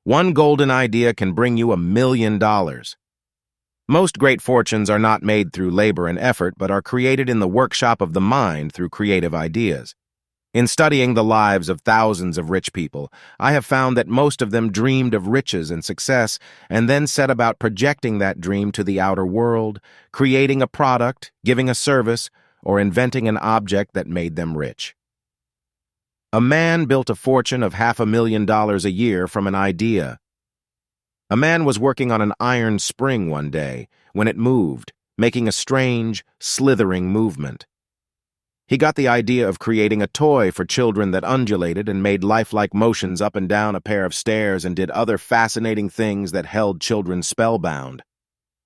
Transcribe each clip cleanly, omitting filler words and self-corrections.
One golden idea can bring you $1 million. Most great fortunes are not made through labor and effort, but are created in the workshop of the mind through creative ideas. In studying the lives of thousands of rich people, I have found that most of them dreamed of riches and success and then set about projecting that dream to the outer world, creating a product, giving a service, or inventing an object that made them rich. A man built a fortune of $500,000 a year from an idea. A man was working on an iron spring one day when it moved, making a strange, slithering movement. He got the idea of creating a toy for children that undulated and made lifelike motions up and down a pair of stairs and did other fascinating things that held children spellbound.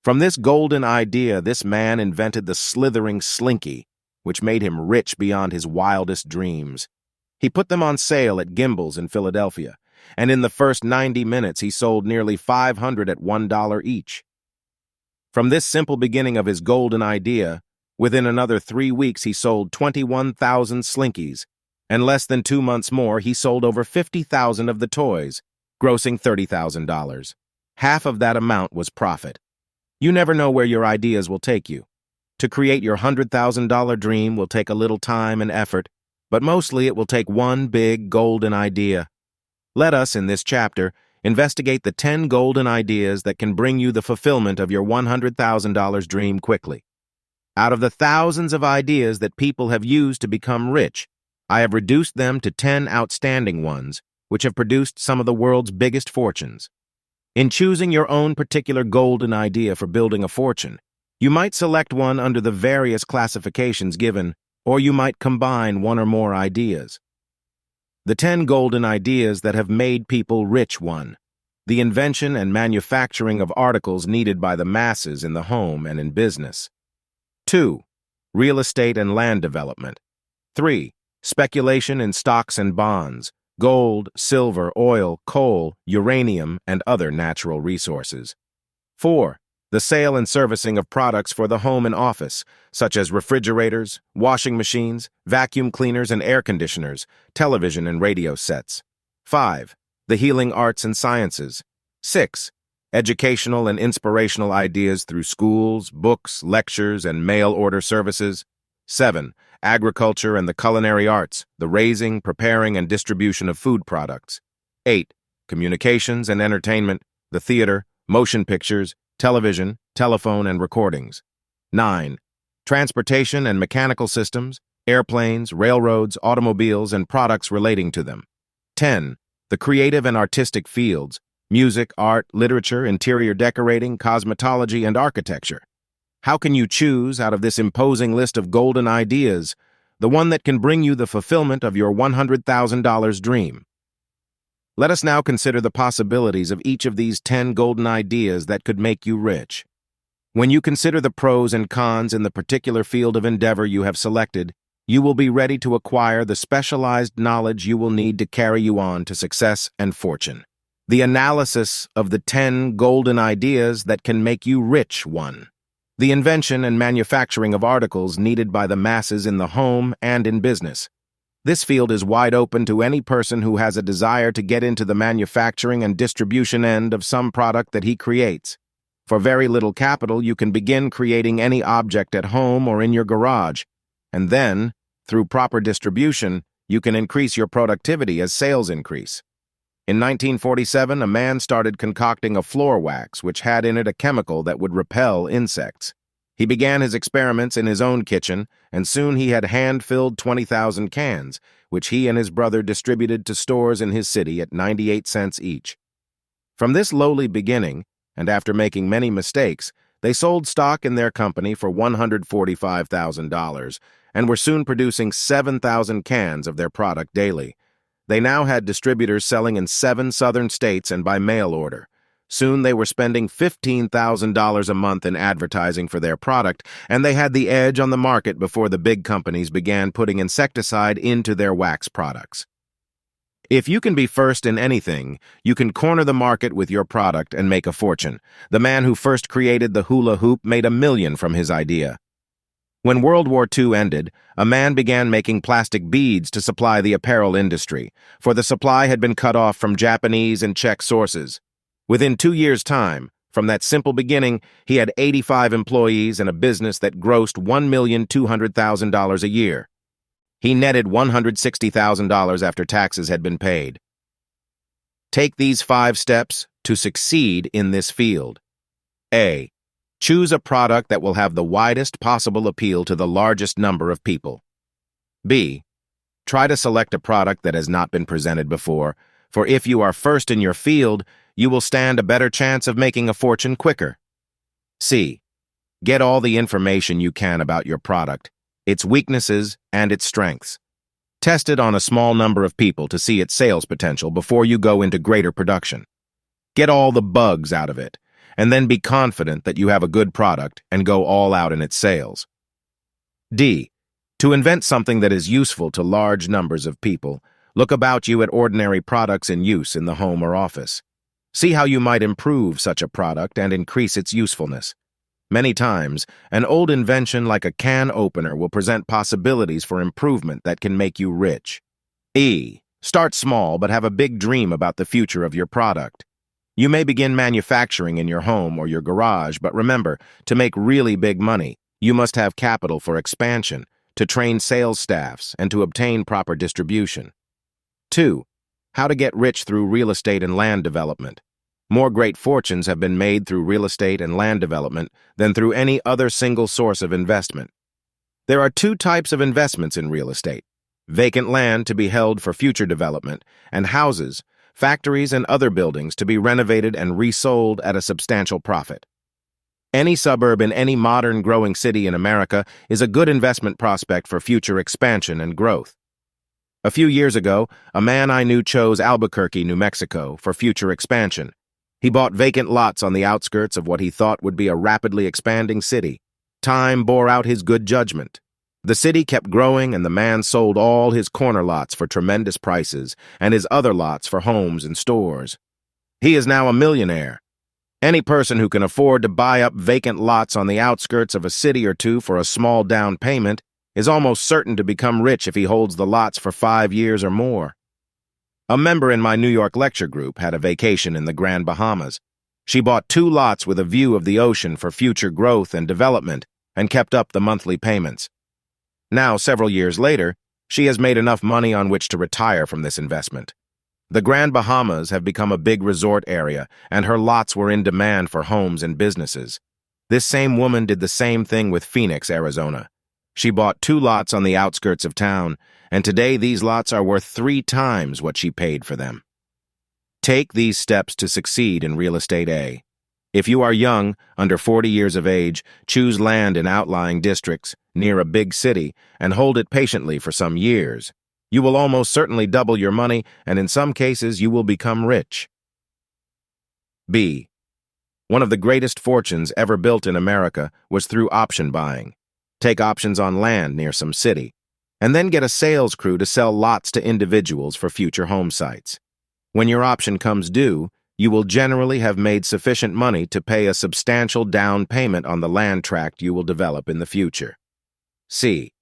From this golden idea, this man invented the slithering Slinky, which made him rich beyond his wildest dreams. He put them on sale at Gimbels in Philadelphia, and in the first 90 minutes he sold nearly 500 at $1 each. From this simple beginning of his golden idea, within another 3 weeks he sold 21,000 Slinkies, and less than 2 months more he sold over 50,000 of the toys, grossing $30,000. Half of that amount was profit. You never know where your ideas will take you. To create your $100,000 dream will take a little time and effort, but mostly it will take one big golden idea. Let us, in this chapter, investigate the 10 golden ideas that can bring you the fulfillment of your $100,000 dream quickly. Out of the thousands of ideas that people have used to become rich, I have reduced them to 10 outstanding ones, which have produced some of the world's biggest fortunes. In choosing your own particular golden idea for building a fortune, you might select one under the various classifications given, or you might combine one or more ideas. The 10 golden ideas that have made people rich. 1. The invention and manufacturing of articles needed by the masses in the home and in business. 2. Real estate and land development. 3. Speculation in stocks and bonds, gold, silver, oil, coal, uranium, and other natural resources. 4. The sale and servicing of products for the home and office, such as refrigerators, washing machines, vacuum cleaners and air conditioners, television and radio sets. 5. The healing arts and sciences. 6. Educational and inspirational ideas through schools, books, lectures, and mail-order services. 7. Agriculture and the culinary arts, the raising, preparing, and distribution of food products. 8. Communications and entertainment, the theater, motion pictures, television, telephone, and recordings. 9. Transportation and mechanical systems, airplanes, railroads, automobiles, and products relating to them. 10. The creative and artistic fields, music, art, literature, interior decorating, cosmetology, and architecture. How can you choose, out of this imposing list of golden ideas, the one that can bring you the fulfillment of your $100,000 dream? Let us now consider the possibilities of each of these 10 golden ideas that could make you rich. When you consider the pros and cons in the particular field of endeavor you have selected, you will be ready to acquire the specialized knowledge you will need to carry you on to success and fortune. The analysis of the 10 golden ideas that can make you rich. 1. The invention and manufacturing of articles needed by the masses in the home and in business. This field is wide open to any person who has a desire to get into the manufacturing and distribution end of some product that he creates. For very little capital, you can begin creating any object at home or in your garage, and then, through proper distribution, you can increase your productivity as sales increase. In 1947, a man started concocting a floor wax which had in it a chemical that would repel insects. He began his experiments in his own kitchen, and soon he had hand-filled 20,000 cans, which he and his brother distributed to stores in his city at 98 cents each. From this lowly beginning, and after making many mistakes, they sold stock in their company for $145,000 and were soon producing 7,000 cans of their product daily. They now had distributors selling in 7 southern states and by mail order. Soon they were spending $15,000 a month in advertising for their product, and they had the edge on the market before the big companies began putting insecticide into their wax products. If you can be first in anything, you can corner the market with your product and make a fortune. The man who first created the hula hoop made $1 million from his idea. When World War II ended, a man began making plastic beads to supply the apparel industry, for the supply had been cut off from Japanese and Czech sources. Within 2 years' time, from that simple beginning, he had 85 employees and a business that grossed $1,200,000 a year. He netted $160,000 after taxes had been paid. Take these 5 steps to succeed in this field. A. Choose a product that will have the widest possible appeal to the largest number of people. B. Try to select a product that has not been presented before, for if you are first in your field, you will stand a better chance of making a fortune quicker. C. Get all the information you can about your product, its weaknesses, and its strengths. Test it on a small number of people to see its sales potential before you go into greater production. Get all the bugs out of it, and then be confident that you have a good product and go all out in its sales. D. To invent something that is useful to large numbers of people, look about you at ordinary products in use in the home or office. See how you might improve such a product and increase its usefulness. Many times, an old invention like a can opener will present possibilities for improvement that can make you rich. E. Start small but have a big dream about the future of your product. You may begin manufacturing in your home or your garage, but remember, to make really big money, you must have capital for expansion, to train sales staffs, and to obtain proper distribution. 2. How to get rich through real estate and land development. More great fortunes have been made through real estate and land development than through any other single source of investment. There are 2 types of investments in real estate: vacant land to be held for future development, and houses, factories, and other buildings to be renovated and resold at a substantial profit. Any suburb in any modern growing city in America is a good investment prospect for future expansion and growth. A few years ago, a man I knew chose Albuquerque, New Mexico, for future expansion. He bought vacant lots on the outskirts of what he thought would be a rapidly expanding city. Time bore out his good judgment. The city kept growing, and the man sold all his corner lots for tremendous prices and his other lots for homes and stores. He is now a millionaire. Any person who can afford to buy up vacant lots on the outskirts of a city or two for a small down payment is almost certain to become rich if he holds the lots for 5 years or more. A member in my New York lecture group had a vacation in the Grand Bahamas. She bought 2 lots with a view of the ocean for future growth and development and kept up the monthly payments. Now, several years later, she has made enough money on which to retire from this investment. The Grand Bahamas have become a big resort area, and her lots were in demand for homes and businesses. This same woman did the same thing with Phoenix, Arizona. She bought 2 lots on the outskirts of town, and today these lots are worth 3 times what she paid for them. Take these steps to succeed in real estate. A. If you are young, under 40 years of age, choose land in outlying districts, near a big city, and hold it patiently for some years. You will almost certainly double your money, and in some cases you will become rich. B. One of the greatest fortunes ever built in America was through option buying. Take options on land near some city, and then get a sales crew to sell lots to individuals for future home sites. When your option comes due, you will generally have made sufficient money to pay a substantial down payment on the land tract you will develop in the future. C.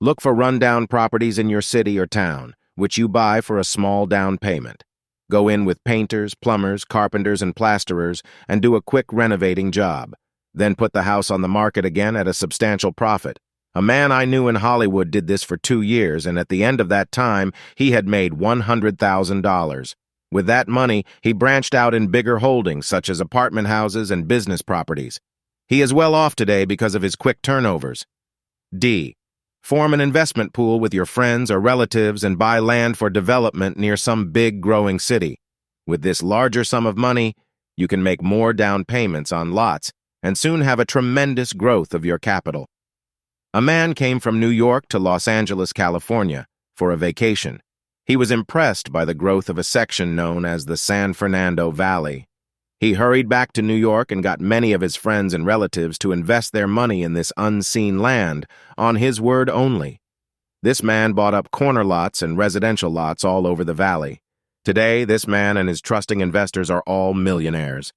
Look for rundown properties in your city or town, which you buy for a small down payment. Go in with painters, plumbers, carpenters, and plasterers, and do a quick renovating job. Then put the house on the market again at a substantial profit. A man I knew in Hollywood did this for 2 years, and at the end of that time, he had made $100,000. With that money, he branched out in bigger holdings such as apartment houses and business properties. He is well off today because of his quick turnovers. D. Form an investment pool with your friends or relatives and buy land for development near some big growing city. With this larger sum of money, you can make more down payments on lots and soon have a tremendous growth of your capital. A man came from New York to Los Angeles, California, for a vacation. He was impressed by the growth of a section known as the San Fernando Valley. He hurried back to New York and got many of his friends and relatives to invest their money in this unseen land, on his word only. This man bought up corner lots and residential lots all over the valley. Today, this man and his trusting investors are all millionaires.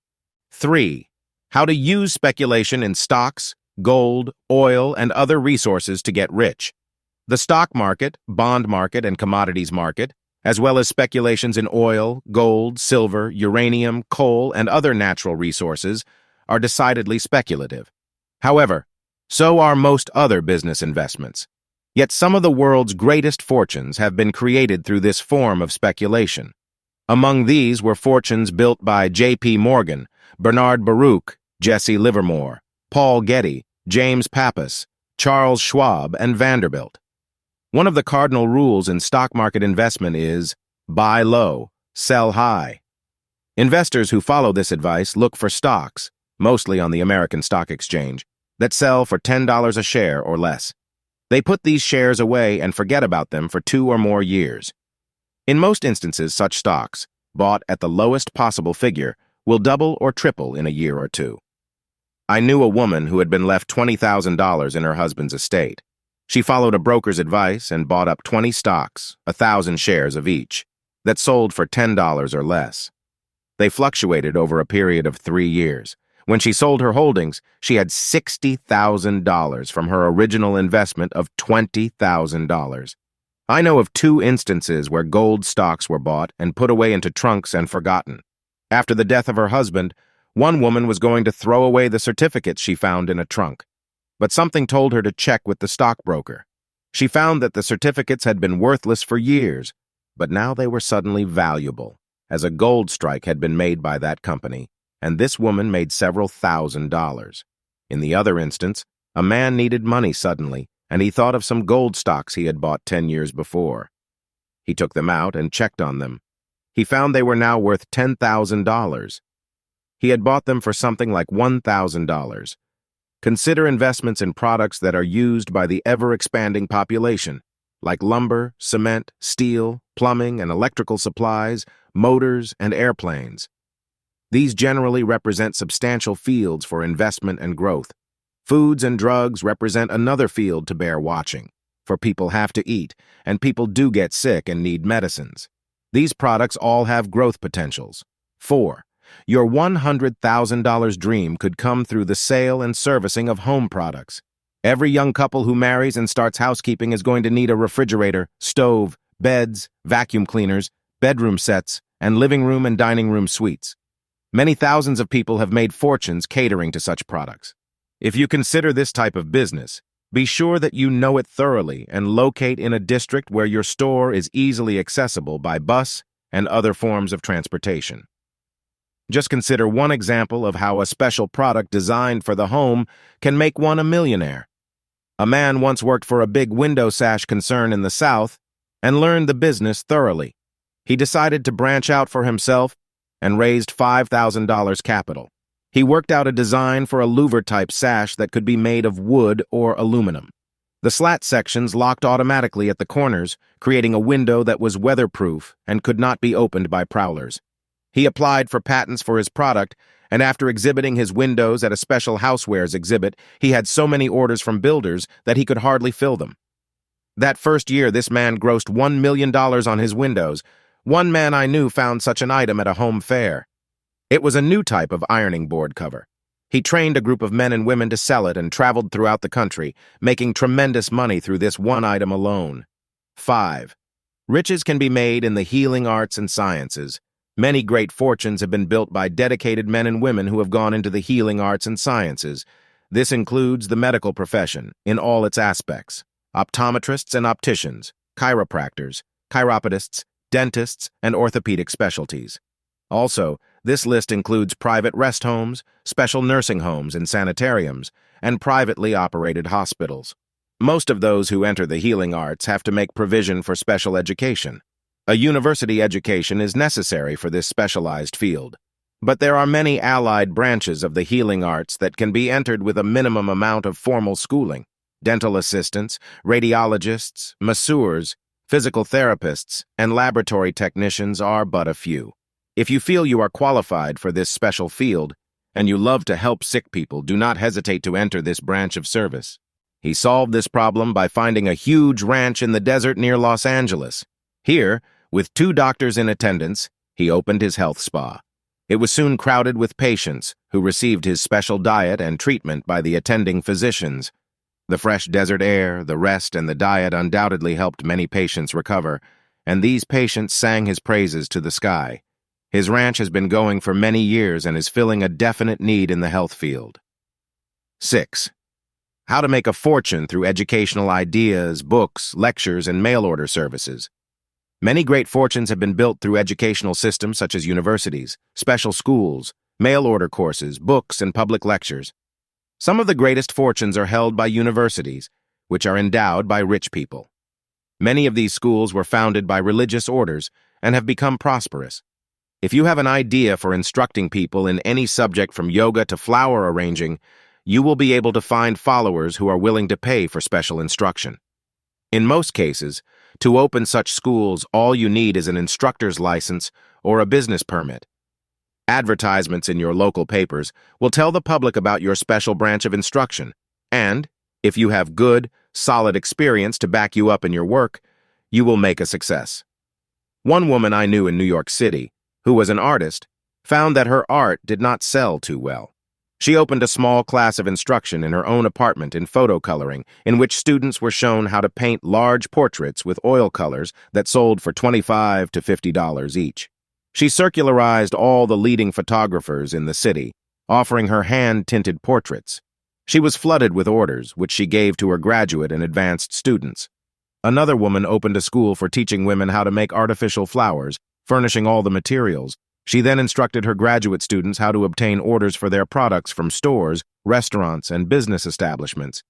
3. How to use speculation in stocks, gold, oil, and other resources to get rich. The stock market, bond market, and commodities market, as well as speculations in oil, gold, silver, uranium, coal, and other natural resources, are decidedly speculative. However, so are most other business investments. Yet some of the world's greatest fortunes have been created through this form of speculation. Among these were fortunes built by J.P. Morgan, Bernard Baruch, Jesse Livermore, Paul Getty, James Pappas, Charles Schwab, and Vanderbilt. One of the cardinal rules in stock market investment is buy low, sell high. Investors who follow this advice look for stocks, mostly on the American Stock Exchange, that sell for $10 a share or less. They put these shares away and forget about them for 2 or more years. In most instances, such stocks, bought at the lowest possible figure, will double or triple in a year or two. I knew a woman who had been left $20,000 in her husband's estate. She followed a broker's advice and bought up 20 stocks, 1,000 shares of each, that sold for $10 or less. They fluctuated over a period of 3 years. When she sold her holdings, she had $60,000 from her original investment of $20,000. I know of 2 instances where gold stocks were bought and put away into trunks and forgotten. After the death of her husband, one woman was going to throw away the certificates she found in a trunk, but something told her to check with the stockbroker. She found that the certificates had been worthless for years, but now they were suddenly valuable, as a gold strike had been made by that company, and this woman made several $1,000s. In the other instance, a man needed money suddenly, and he thought of some gold stocks he had bought 10 years before. He took them out and checked on them. He found they were now worth $10,000. He had bought them for something like $1,000. Consider investments in products that are used by the ever-expanding population, like lumber, cement, steel, plumbing and electrical supplies, motors, and airplanes. These generally represent substantial fields for investment and growth. Foods and drugs represent another field to bear watching, for people have to eat, and people do get sick and need medicines. These products all have growth potentials. 4. Your $100,000 dream could come through the sale and servicing of home products. Every young couple who marries and starts housekeeping is going to need a refrigerator, stove, beds, vacuum cleaners, bedroom sets, and living room and dining room suites. Many thousands of people have made fortunes catering to such products. If you consider this type of business, be sure that you know it thoroughly and locate in a district where your store is easily accessible by bus and other forms of transportation. Just consider one example of how a special product designed for the home can make one a millionaire. A man once worked for a big window sash concern in the South and learned the business thoroughly. He decided to branch out for himself and raised $5,000 capital. He worked out a design for a louver-type sash that could be made of wood or aluminum. The slat sections locked automatically at the corners, creating a window that was weatherproof and could not be opened by prowlers. He applied for patents for his product, and after exhibiting his windows at a special housewares exhibit, he had so many orders from builders that he could hardly fill them. That first year, this man grossed $1 million on his windows. One man I knew found such an item at a home fair. It was a new type of ironing board cover. He trained a group of men and women to sell it and traveled throughout the country, making tremendous money through this one item alone. 5. Riches can be made in the healing arts and sciences. Many great fortunes have been built by dedicated men and women who have gone into the healing arts and sciences. This includes the medical profession in all its aspects: optometrists and opticians, chiropractors, chiropodists, dentists, and orthopedic specialties. Also, this list includes private rest homes, special nursing homes and sanitariums, and privately operated hospitals. Most of those who enter the healing arts have to make provision for special education. A university education is necessary for this specialized field, but there are many allied branches of the healing arts that can be entered with a minimum amount of formal schooling. Dental assistants, radiologists, masseurs, physical therapists, and laboratory technicians are but a few. If you feel you are qualified for this special field, and you love to help sick people, do not hesitate to enter this branch of service. He solved this problem by finding a huge ranch in the desert near Los Angeles. Here, with 2 doctors in attendance, he opened his health spa. It was soon crowded with patients who received his special diet and treatment by the attending physicians. The fresh desert air, the rest, and the diet undoubtedly helped many patients recover, and these patients sang his praises to the sky. His ranch has been going for many years and is filling a definite need in the health field. 6. How to make a fortune through educational ideas, books, lectures, and mail-order services. Many great fortunes have been built through educational systems such as universities, special schools, mail-order courses, books, and public lectures. Some of the greatest fortunes are held by universities, which are endowed by rich people. Many of these schools were founded by religious orders and have become prosperous. If you have an idea for instructing people in any subject from yoga to flower arranging, you will be able to find followers who are willing to pay for special instruction. In most cases, to open such schools, all you need is an instructor's license or a business permit. Advertisements in your local papers will tell the public about your special branch of instruction, and, if you have good, solid experience to back you up in your work, you will make a success. One woman I knew in New York City, who was an artist, found that her art did not sell too well. She opened a small class of instruction in her own apartment in photo coloring, in which students were shown how to paint large portraits with oil colors that sold for $25 to $50 each. She circularized all the leading photographers in the city, offering her hand-tinted portraits. She was flooded with orders, which she gave to her graduate and advanced students. Another woman opened a school for teaching women how to make artificial flowers, furnishing all the materials. She then instructed her graduate students how to obtain orders for their products from stores, restaurants, and business establishments.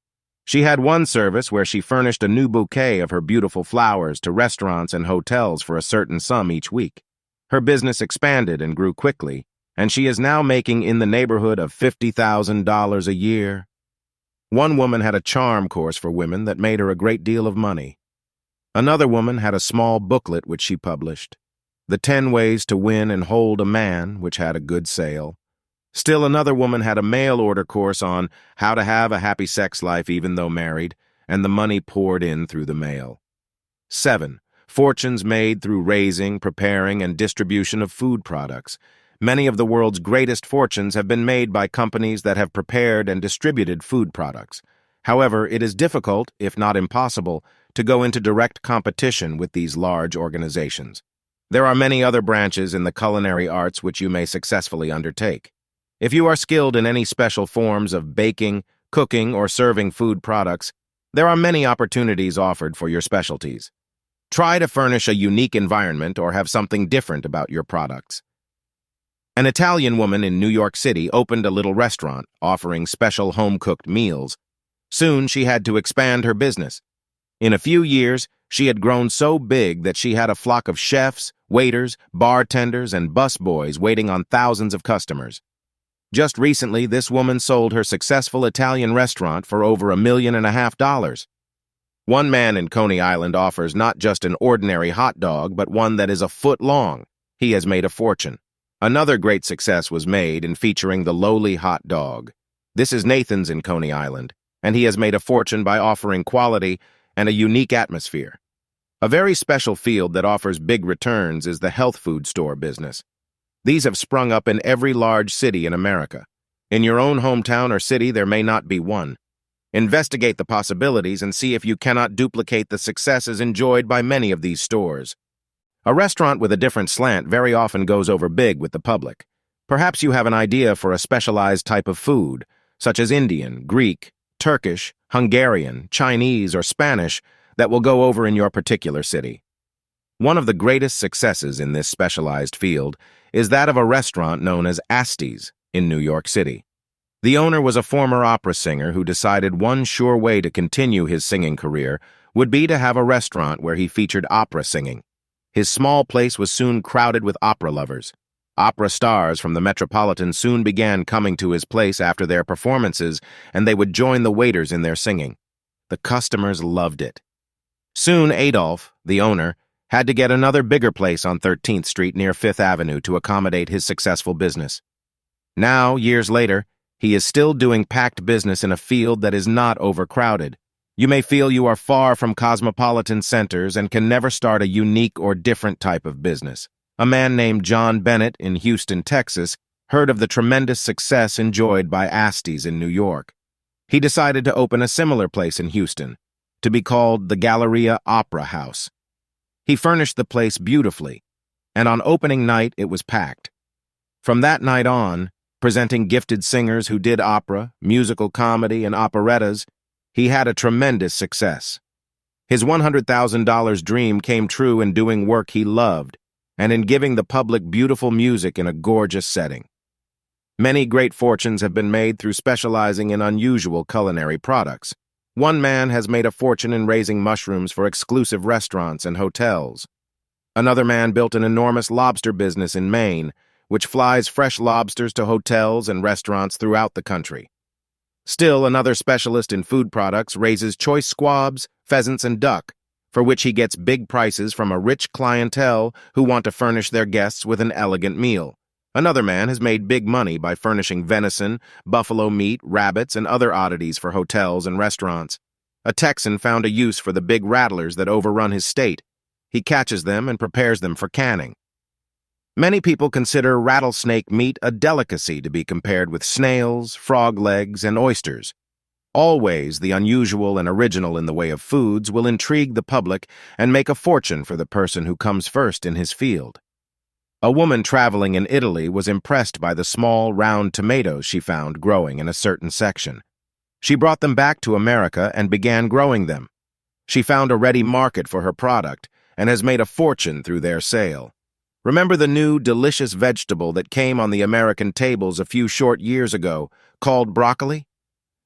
She had one service where she furnished a new bouquet of her beautiful flowers to restaurants and hotels for a certain sum each week. Her business expanded and grew quickly, and she is now making in the neighborhood of $50,000 a year. One woman had a charm course for women that made her a great deal of money. Another woman had a small booklet which she published, The 10 Ways to Win and Hold a Man, which had a good sale. Still another woman had a mail-order course on how to have a happy sex life even though married, and the money poured in through the mail. 7. Fortunes made through raising, preparing, and distribution of food products. Many of the world's greatest fortunes have been made by companies that have prepared and distributed food products. However, it is difficult, if not impossible, to go into direct competition with these large organizations. There are many other branches in the culinary arts which you may successfully undertake. If you are skilled in any special forms of baking, cooking, or serving food products, there are many opportunities offered for your specialties. Try to furnish a unique environment or have something different about your products. An Italian woman in New York City opened a little restaurant offering special home-cooked meals. Soon she had to expand her business. In a few years, she had grown so big that she had a flock of chefs, waiters, bartenders, and busboys waiting on thousands of customers. Just recently, this woman sold her successful Italian restaurant for over $1.5 million. One man in Coney Island offers not just an ordinary hot dog, but one that is a foot long. He has made a fortune. Another great success was made in featuring the lowly hot dog. This is Nathan's in Coney Island, and he has made a fortune by offering quality and a unique atmosphere. A very special field that offers big returns is the health food store business. These have sprung up in every large city in America. In your own hometown or city, there may not be one. Investigate the possibilities and see if you cannot duplicate the successes enjoyed by many of these stores. A restaurant with a different slant very often goes over big with the public. Perhaps you have an idea for a specialized type of food, such as Indian, Greek, Turkish, Hungarian, Chinese, or Spanish, that will go over in your particular city. One of the greatest successes in this specialized field is that of a restaurant known as Asti's in New York City. The owner was a former opera singer who decided one sure way to continue his singing career would be to have a restaurant where he featured opera singing. His small place was soon crowded with opera lovers. Opera stars from the Metropolitan soon began coming to his place after their performances, and they would join the waiters in their singing. The customers loved it. Soon Adolph, the owner, had to get another bigger place on 13th Street near 5th Avenue to accommodate his successful business. Now, years later, he is still doing packed business in a field that is not overcrowded. You may feel you are far from cosmopolitan centers and can never start a unique or different type of business. A man named John Bennett in Houston, Texas, heard of the tremendous success enjoyed by Asties in New York. He decided to open a similar place in Houston, to be called the Galleria Opera House. He furnished the place beautifully, and on opening night it was packed. From that night on, presenting gifted singers who did opera, musical comedy, and operettas, he had a tremendous success. His $100,000 dream came true in doing work he loved and in giving the public beautiful music in a gorgeous setting. Many great fortunes have been made through specializing in unusual culinary products. One man has made a fortune in raising mushrooms for exclusive restaurants and hotels. Another man built an enormous lobster business in Maine, which flies fresh lobsters to hotels and restaurants throughout the country. Still, another specialist in food products raises choice squabs, pheasants, and duck, for which he gets big prices from a rich clientele who want to furnish their guests with an elegant meal. Another man has made big money by furnishing venison, buffalo meat, rabbits, and other oddities for hotels and restaurants. A Texan found a use for the big rattlers that overrun his state. He catches them and prepares them for canning. Many people consider rattlesnake meat a delicacy to be compared with snails, frog legs, and oysters. Always, the unusual and original in the way of foods will intrigue the public and make a fortune for the person who comes first in his field. A woman traveling in Italy was impressed by the small, round tomatoes she found growing in a certain section. She brought them back to America and began growing them. She found a ready market for her product and has made a fortune through their sale. Remember the new, delicious vegetable that came on the American tables a few short years ago, called broccoli?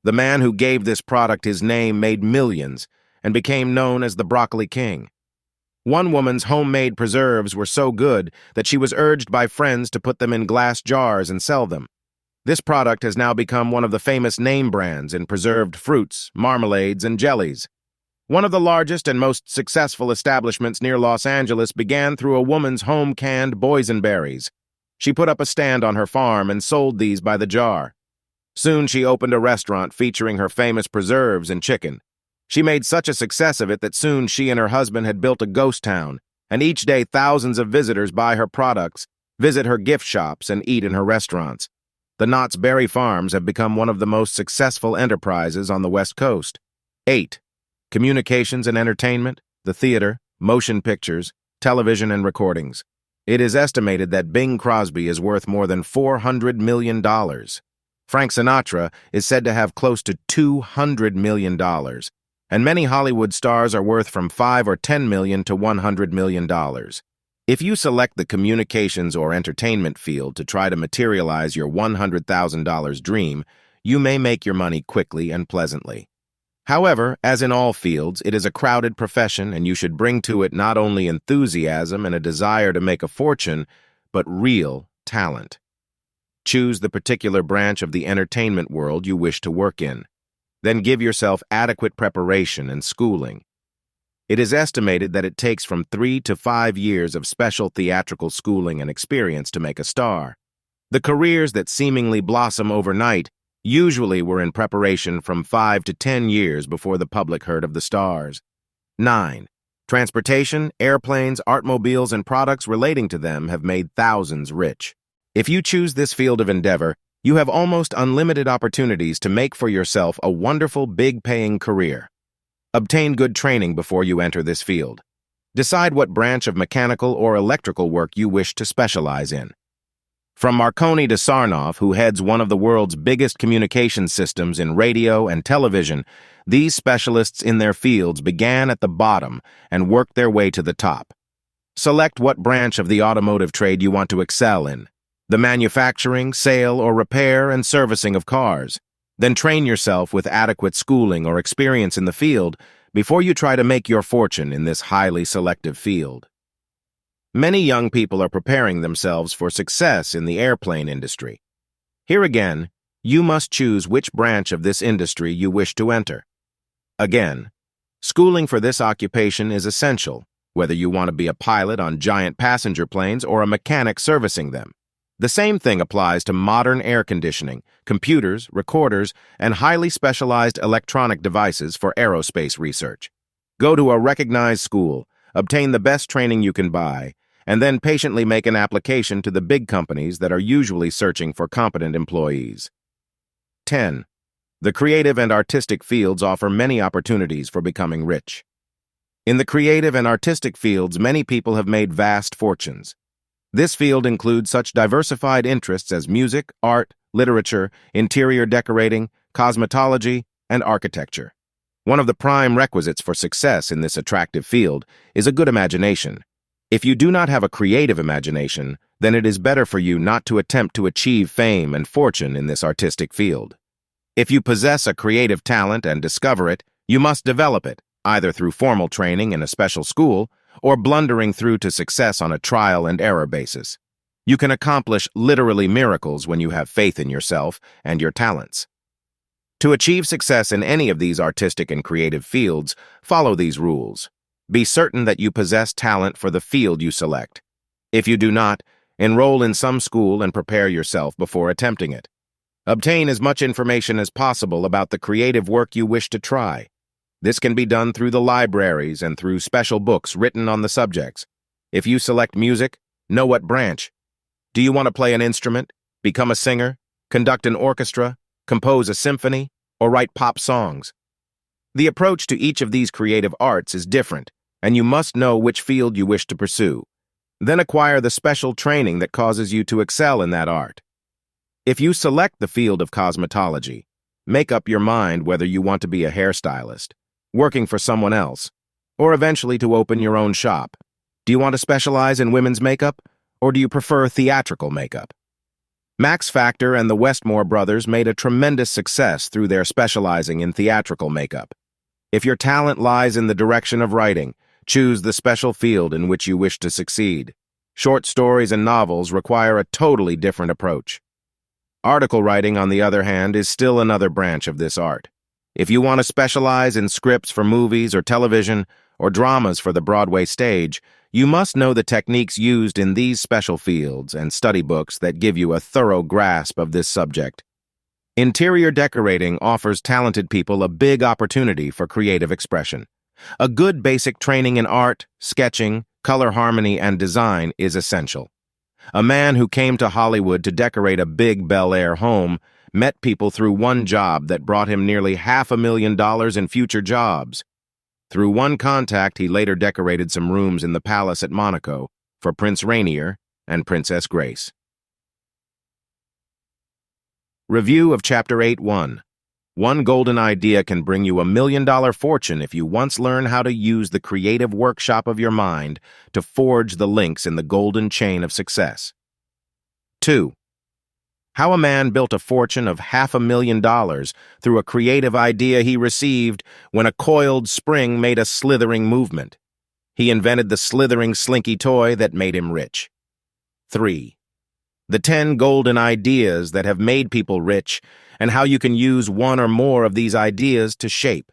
The man who gave this product his name made millions and became known as the Broccoli King. One woman's homemade preserves were so good that she was urged by friends to put them in glass jars and sell them. This product has now become one of the famous name brands in preserved fruits, marmalades, and jellies. One of the largest and most successful establishments near Los Angeles began through a woman's home-canned boysenberries. She put up a stand on her farm and sold these by the jar. Soon she opened a restaurant featuring her famous preserves and chicken. She made such a success of it that soon she and her husband had built a ghost town, and each day thousands of visitors buy her products, visit her gift shops, and eat in her restaurants. The Knott's Berry Farms have become one of the most successful enterprises on the West Coast. 8. Communications and entertainment, the theater, motion pictures, television, and recordings. It is estimated that Bing Crosby is worth more than $400 million. Frank Sinatra is said to have close to $200 million. And many Hollywood stars are worth from $5 or $10 million to $100 million. If you select the communications or entertainment field to try to materialize your $100,000 dream, you may make your money quickly and pleasantly. However, as in all fields, it is a crowded profession, and you should bring to it not only enthusiasm and a desire to make a fortune, but real talent. Choose the particular branch of the entertainment world you wish to work in. Then give yourself adequate preparation and schooling. It is estimated that it takes from 3 to 5 years of special theatrical schooling and experience to make a star. The careers that seemingly blossom overnight usually were in preparation from 5 to 10 years before the public heard of the stars. 9. Transportation, airplanes, automobiles, and products relating to them have made thousands rich. If you choose this field of endeavor, you have almost unlimited opportunities to make for yourself a wonderful, big-paying career. Obtain good training before you enter this field. Decide what branch of mechanical or electrical work you wish to specialize in. From Marconi to Sarnoff, who heads one of the world's biggest communication systems in radio and television, these specialists in their fields began at the bottom and worked their way to the top. Select what branch of the automotive trade you want to excel in. The manufacturing, sale, or repair and servicing of cars. Then train yourself with adequate schooling or experience in the field before you try to make your fortune in this highly selective field. Many young people are preparing themselves for success in the airplane industry. Here again, you must choose which branch of this industry you wish to enter. Again, schooling for this occupation is essential, whether you want to be a pilot on giant passenger planes or a mechanic servicing them. The same thing applies to modern air conditioning, computers, recorders, and highly specialized electronic devices for aerospace research. Go to a recognized school, obtain the best training you can buy, and then patiently make an application to the big companies that are usually searching for competent employees. 10. The creative and artistic fields offer many opportunities for becoming rich. In the creative and artistic fields, many people have made vast fortunes. This field includes such diversified interests as music, art, literature, interior decorating, cosmetology, and architecture. One of the prime requisites for success in this attractive field is a good imagination. If you do not have a creative imagination, then it is better for you not to attempt to achieve fame and fortune in this artistic field. If you possess a creative talent and discover it, you must develop it, either through formal training in a special school or blundering through to success on a trial and error basis. You can accomplish literally miracles when you have faith in yourself and your talents. To achieve success in any of these artistic and creative fields, follow these rules. Be certain that you possess talent for the field you select. If you do not, enroll in some school and prepare yourself before attempting it. Obtain as much information as possible about the creative work you wish to try. This can be done through the libraries and through special books written on the subjects. If you select music, know what branch. Do you want to play an instrument, become a singer, conduct an orchestra, compose a symphony, or write pop songs? The approach to each of these creative arts is different, and you must know which field you wish to pursue. Then acquire the special training that causes you to excel in that art. If you select the field of cosmetology, make up your mind whether you want to be a hairstylist, working for someone else, or eventually to open your own shop. Do you want to specialize in women's makeup, or do you prefer theatrical makeup? Max Factor and the Westmore brothers made a tremendous success through their specializing in theatrical makeup. If your talent lies in the direction of writing, choose the special field in which you wish to succeed. Short stories and novels require a totally different approach. Article writing, on the other hand, is still another branch of this art. If you want to specialize in scripts for movies or television, or dramas for the Broadway stage, you must know the techniques used in these special fields and study books that give you a thorough grasp of this subject. Interior decorating offers talented people a big opportunity for creative expression. A good basic training in art, sketching, color harmony, and design is essential. A man who came to Hollywood to decorate a big Bel Air home met people through one job that brought him nearly $500,000 in future jobs. Through one contact, he later decorated some rooms in the palace at Monaco for Prince Rainier and Princess Grace. Review of Chapter 8.1. One golden idea can bring you $1 million fortune if you once learn how to use the creative workshop of your mind to forge the links in the golden chain of success. 2. How a man built a fortune of $500,000 through a creative idea he received when a coiled spring made a slithering movement. He invented the slithering Slinky toy that made him rich. 3. The 10 golden ideas that have made people rich, and how you can use one or more of these ideas to shape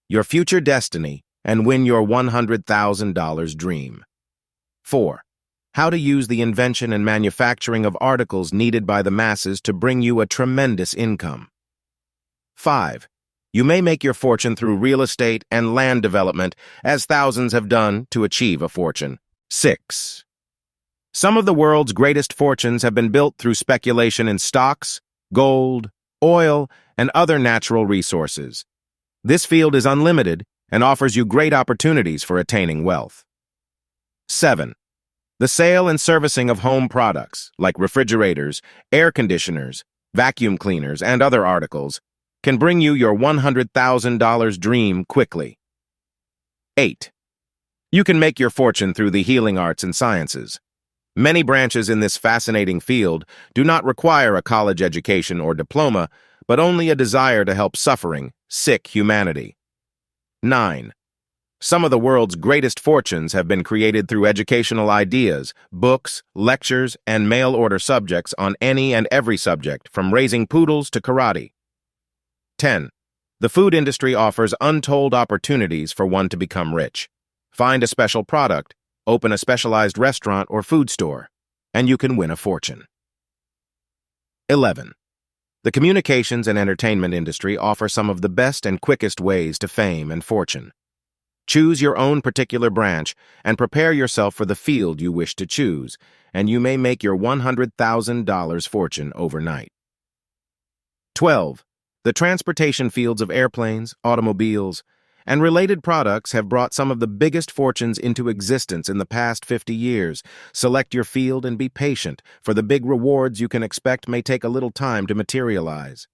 your future destiny and win your $100,000 dream. 4. How to use the invention and manufacturing of articles needed by the masses to bring you a tremendous income. 5. You may make your fortune through real estate and land development, as thousands have done to achieve a fortune. 6. Some of the world's greatest fortunes have been built through speculation in stocks, gold, oil, and other natural resources. This field is unlimited and offers you great opportunities for attaining wealth. 7. The sale and servicing of home products, like refrigerators, air conditioners, vacuum cleaners, and other articles, can bring you your $100,000 dream quickly. 8. You can make your fortune through the healing arts and sciences. Many branches in this fascinating field do not require a college education or diploma, but only a desire to help suffering, sick humanity. 9. Some of the world's greatest fortunes have been created through educational ideas, books, lectures, and mail-order subjects on any and every subject, from raising poodles to karate. 10. The food industry offers untold opportunities for one to become rich. Find a special product, open a specialized restaurant or food store, and you can win a fortune. 11. The communications and entertainment industry offer some of the best and quickest ways to fame and fortune. Choose your own particular branch and prepare yourself for the field you wish to choose, and you may make your $100,000 fortune overnight. 12. The transportation fields of airplanes, automobiles, and related products have brought some of the biggest fortunes into existence in the past 50 years. Select your field and be patient, for the big rewards you can expect may take a little time to materialize.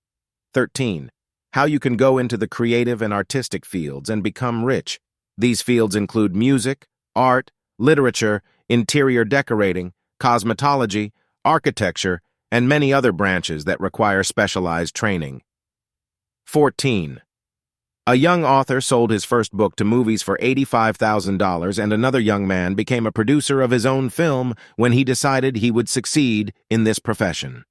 13. How you can go into the creative and artistic fields and become rich. These fields include music, art, literature, interior decorating, cosmetology, architecture, and many other branches that require specialized training. 14. A young author sold his first book to movies for $85,000, and another young man became a producer of his own film when he decided he would succeed in this profession.